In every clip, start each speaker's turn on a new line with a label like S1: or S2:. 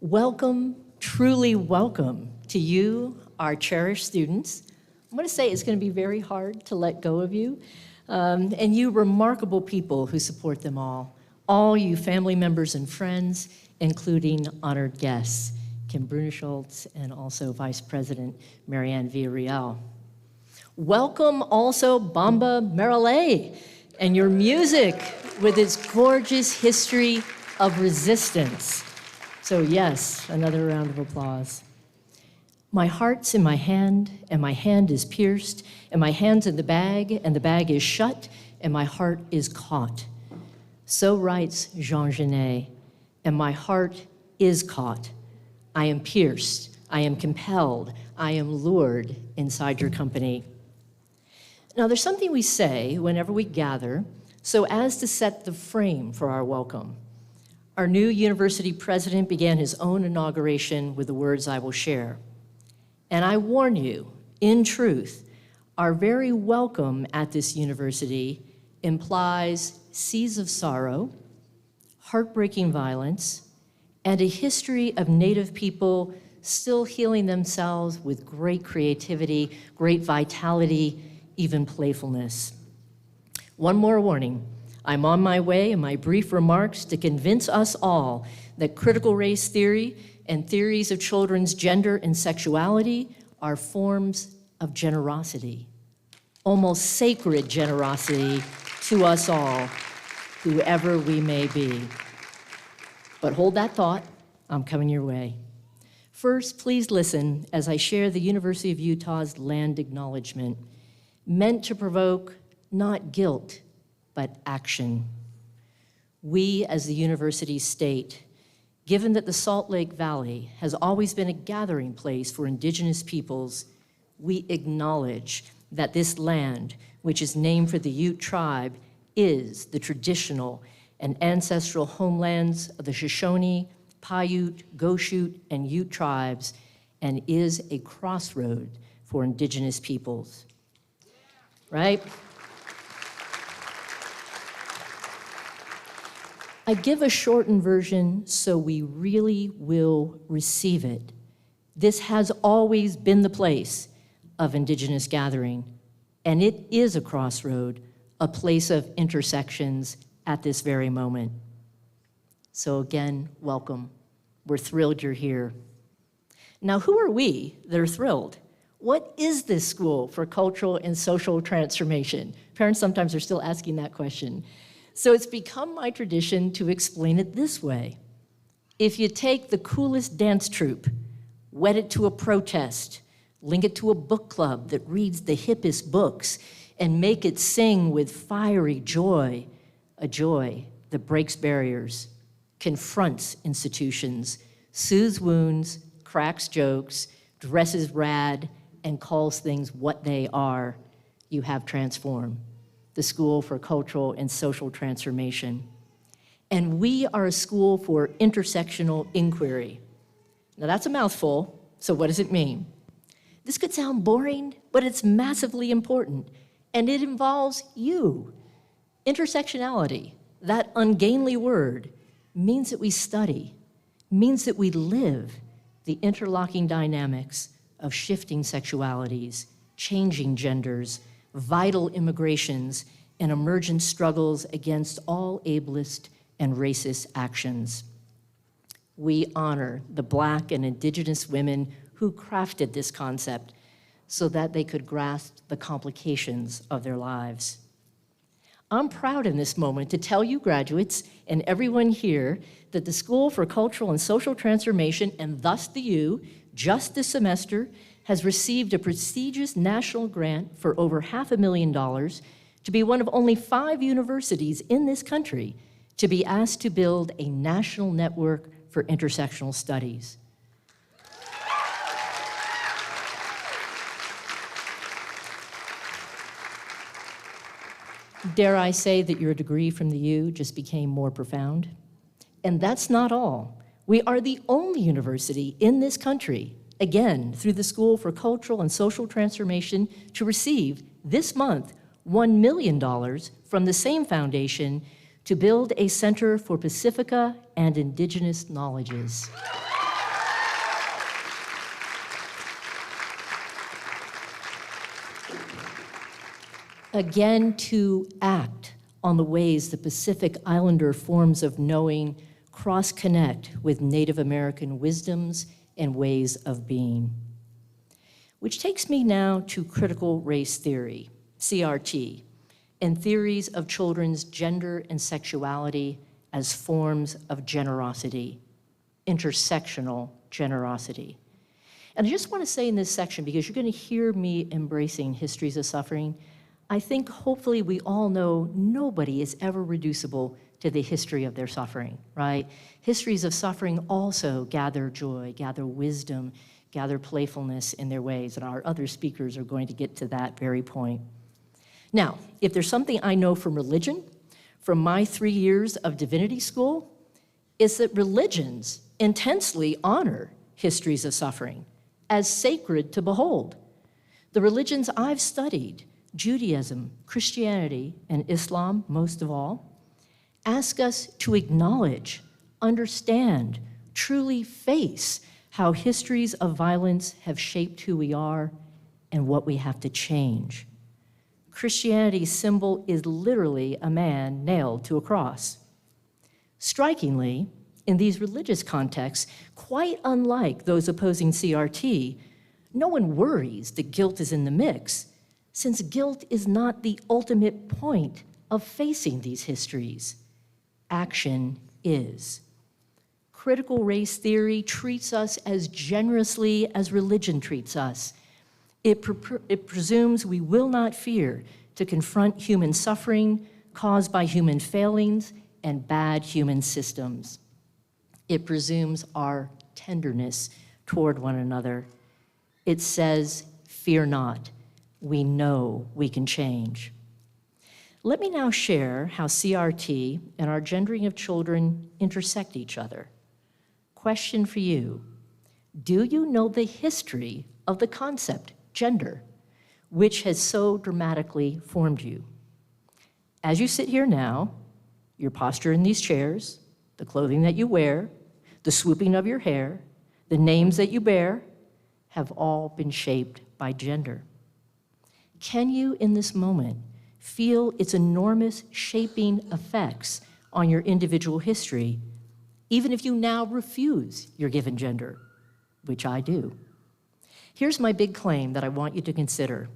S1: Welcome, truly welcome to you, our cherished students. I'm going to say it's going to be very hard to let go of you, and you remarkable people who support them all you family members and friends, including honored guests, Kim Bruneschultz, and also Vice President Marianne Villarreal. Welcome also Bamba Marilé and your music with its gorgeous history of resistance. So yes, another round of applause. My heart's in my hand, and my hand is pierced, and my hand's in the bag, and the bag is shut, and my heart is caught. So writes Jean Genet, and my heart is caught. I am pierced, I am compelled, I am lured inside your company. Now, there's something we say whenever we gather so as to set the frame for our welcome. Our new university president began his own inauguration with the words I will share. And I warn you, in truth, our very welcome at this university implies seas of sorrow, heartbreaking violence, and a history of Native people still healing themselves with great creativity, great vitality, even playfulness. One more warning. I'm on my way in my brief remarks to convince us all that critical race theory and theories of children's gender and sexuality are forms of generosity, almost sacred generosity to us all, whoever we may be. But hold that thought, I'm coming your way. First, please listen as I share the University of Utah's land acknowledgement, meant to provoke not guilt, but action. We, as the university state, given that the Salt Lake Valley has always been a gathering place for indigenous peoples, we acknowledge that this land, which is named for the Ute tribe, is the traditional and ancestral homelands of the Shoshone, Paiute, Goshute, and Ute tribes, and is a crossroad for indigenous peoples. Right? I give a shortened version so we really will receive it. This has always been the place of indigenous gathering, and it is a crossroad, a place of intersections at this very moment. So again, welcome. We're thrilled you're here. Now, who are we that are thrilled? What is this school for cultural and social transformation? Parents sometimes are still asking that question. So it's become my tradition to explain it this way. If you take the coolest dance troupe, wed it to a protest, link it to a book club that reads the hippest books, and make it sing with fiery joy, a joy that breaks barriers, confronts institutions, soothes wounds, cracks jokes, dresses rad, and calls things what they are, you have transformed the School for Cultural and Social Transformation. And we are a school for intersectional inquiry. Now that's a mouthful, so what does it mean? This could sound boring, but it's massively important, and it involves you. Intersectionality, that ungainly word, means that we study, means that we live the interlocking dynamics of shifting sexualities, changing genders, vital immigrations, and emergent struggles against all ableist and racist actions. We honor the Black and Indigenous women who crafted this concept so that they could grasp the complications of their lives. I'm proud in this moment to tell you graduates and everyone here that the School for Cultural and Social Transformation, and thus the U, just this semester, has received a prestigious national grant for over $500,000 to be one of only 5 universities in this country to be asked to build a national network for intersectional studies. Dare I say that your degree from the U just became more profound? And that's not all. We are the only university in this country, again, through the School for Cultural and Social Transformation, to receive this month $1 million from the same foundation to build a Center for Pacifica and Indigenous Knowledges. again to act on the ways the Pacific Islander forms of knowing cross-connect with Native American wisdoms and ways of being. Which takes me now to critical race theory, CRT, and theories of children's gender and sexuality as forms of generosity, intersectional generosity. And I just want to say in this section, because you're going to hear me embracing histories of suffering, I think hopefully we all know nobody is ever reducible to the history of their suffering, right? Histories of suffering also gather joy, gather wisdom, gather playfulness in their ways, and our other speakers are going to get to that very point. Now, if there's something I know from religion, from my 3 years of divinity school, is that religions intensely honor histories of suffering as sacred to behold. The religions I've studied, Judaism, Christianity, and Islam, most of all, ask us to acknowledge, understand, truly face how histories of violence have shaped who we are and what we have to change. Christianity's symbol is literally a man nailed to a cross. Strikingly, in these religious contexts, quite unlike those opposing CRT, no one worries that guilt is in the mix, since guilt is not the ultimate point of facing these histories. Action is. Critical race theory treats us as generously as religion treats us. It presumes we will not fear to confront human suffering caused by human failings and bad human systems. It presumes our tenderness toward one another. It says, fear not, we know we can change. Let me now share how CRT and our gendering of children intersect each other. Question for you, do you know the history of the concept gender, which has so dramatically formed you? As you sit here now, your posture in these chairs, the clothing that you wear, the swooping of your hair, the names that you bear, have all been shaped by gender. Can you, in this moment, feel its enormous shaping effects on your individual history, even if you now refuse your given gender, which I do? Here's my big claim that I want you to consider,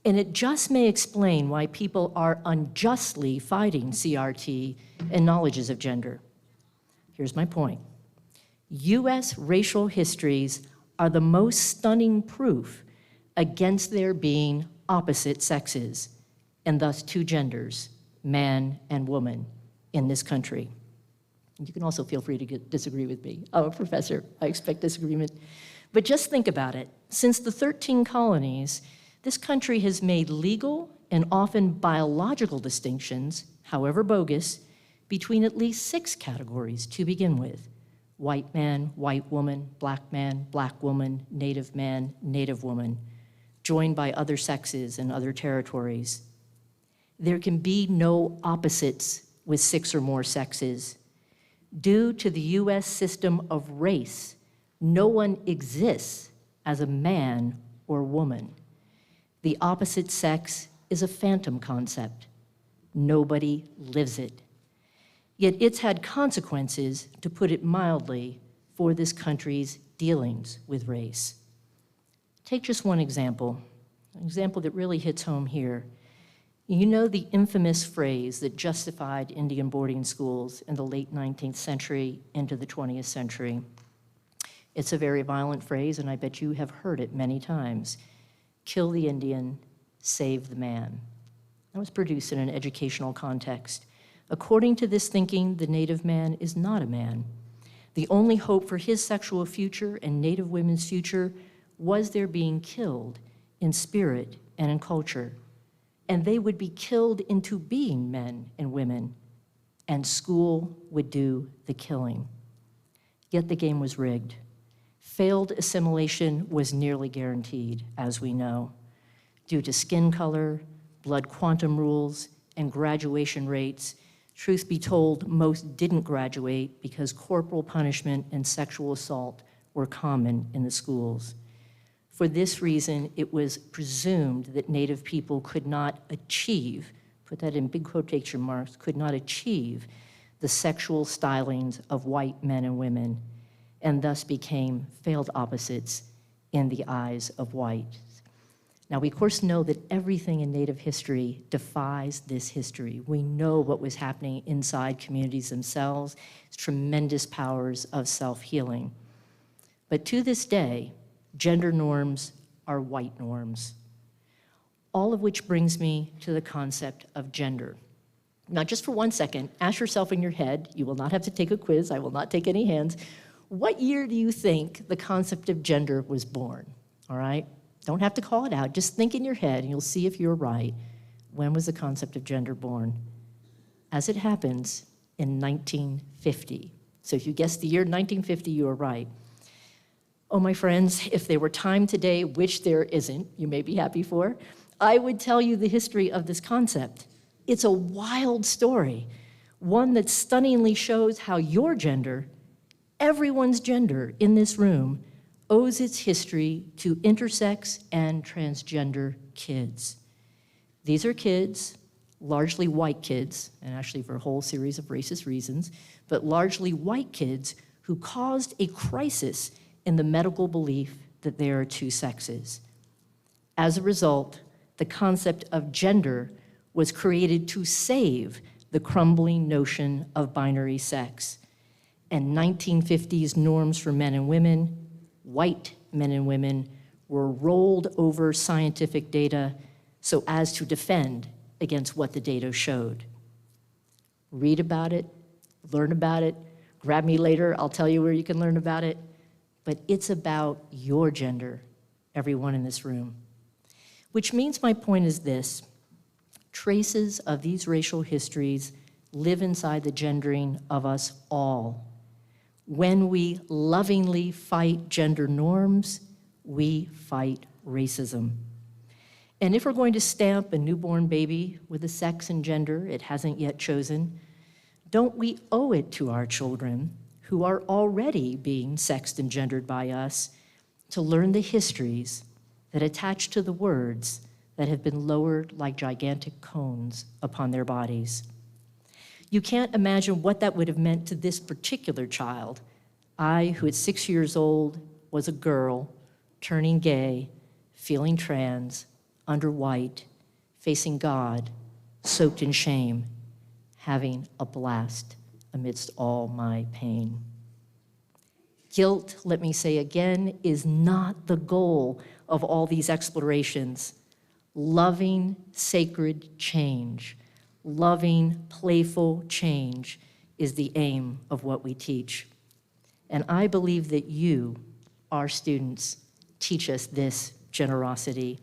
S1: and it just may explain why people are unjustly fighting CRT and knowledges of gender. Here's my point. US racial histories are the most stunning proof against there being opposite sexes, and thus two genders, man and woman, in this country. You can also feel free to disagree with me. I'm a professor, I expect disagreement. But just think about it. Since the 13 colonies, this country has made legal and often biological distinctions, however bogus, between at least 6 categories to begin with: white man, white woman, black man, black woman, native man, native woman, joined by other sexes and other territories. There can be no opposites with 6 or more sexes. Due to the US system of race, no one exists as a man or woman. The opposite sex is a phantom concept. Nobody lives it. Yet it's had consequences, to put it mildly, for this country's dealings with race. Take just one example, an example that really hits home here. You know the infamous phrase that justified Indian boarding schools in the late 19th century into the 20th century. It's a very violent phrase, and I bet you have heard it many times. Kill the Indian, save the man. That was produced in an educational context. According to this thinking, the Native man is not a man. The only hope for his sexual future and Native women's future was their being killed in spirit and in culture. And they would be killed into being men and women, and school would do the killing. Yet the game was rigged. Failed assimilation was nearly guaranteed, as we know, due to skin color, blood quantum rules, and graduation rates. Truth be told, most didn't graduate because corporal punishment and sexual assault were common in the schools. For this reason, it was presumed that Native people could not achieve, put that in big quotation marks, could not achieve the sexual stylings of white men and women, and thus became failed opposites in the eyes of whites. Now, we of course know that everything in Native history defies this history. We know what was happening inside communities themselves, tremendous powers of self-healing. But to this day, gender norms are white norms. All of which brings me to the concept of gender. Now, just for 1 second, ask yourself in your head, you will not have to take a quiz, I will not take any hands, what year do you think the concept of gender was born? All right? Don't have to call it out, just think in your head and you'll see if you're right. When was the concept of gender born? As it happens, in 1950. So if you guessed the year 1950, you were right. Oh, my friends, if there were time today, which there isn't, you may be happy for, I would tell you the history of this concept. It's a wild story, one that stunningly shows how your gender, everyone's gender in this room, owes its history to intersex and transgender kids. These are kids, largely white kids, and actually for a whole series of racist reasons, but largely white kids who caused a crisis in the medical belief that there are two sexes. As a result, the concept of gender was created to save the crumbling notion of binary sex. And 1950s norms for men and women, white men and women, were rolled over scientific data so as to defend against what the data showed. Read about it, learn about it, grab me later, I'll tell you where you can learn about it, but it's about your gender, everyone in this room. Which means my point is this: traces of these racial histories live inside the gendering of us all. When we lovingly fight gender norms, we fight racism. And if we're going to stamp a newborn baby with a sex and gender it hasn't yet chosen, don't we owe it to our children, who are already being sexed and gendered by us, to learn the histories that attach to the words that have been lowered like gigantic cones upon their bodies? You can't imagine what that would have meant to this particular child. I, who at 6 years old was a girl, turning gay, feeling trans, under white, facing God, soaked in shame, having a blast amidst all my pain. Guilt, let me say again, is not the goal of all these explorations. Loving, sacred change, loving, playful change is the aim of what we teach. And I believe that you, our students, teach us this generosity.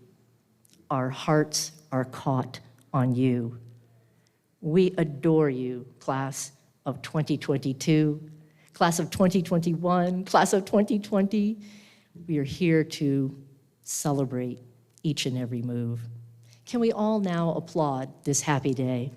S1: Our hearts are caught on you. We adore you, class of 2022, class of 2021, class of 2020. We are here to celebrate each and every move. Can we all now applaud this happy day?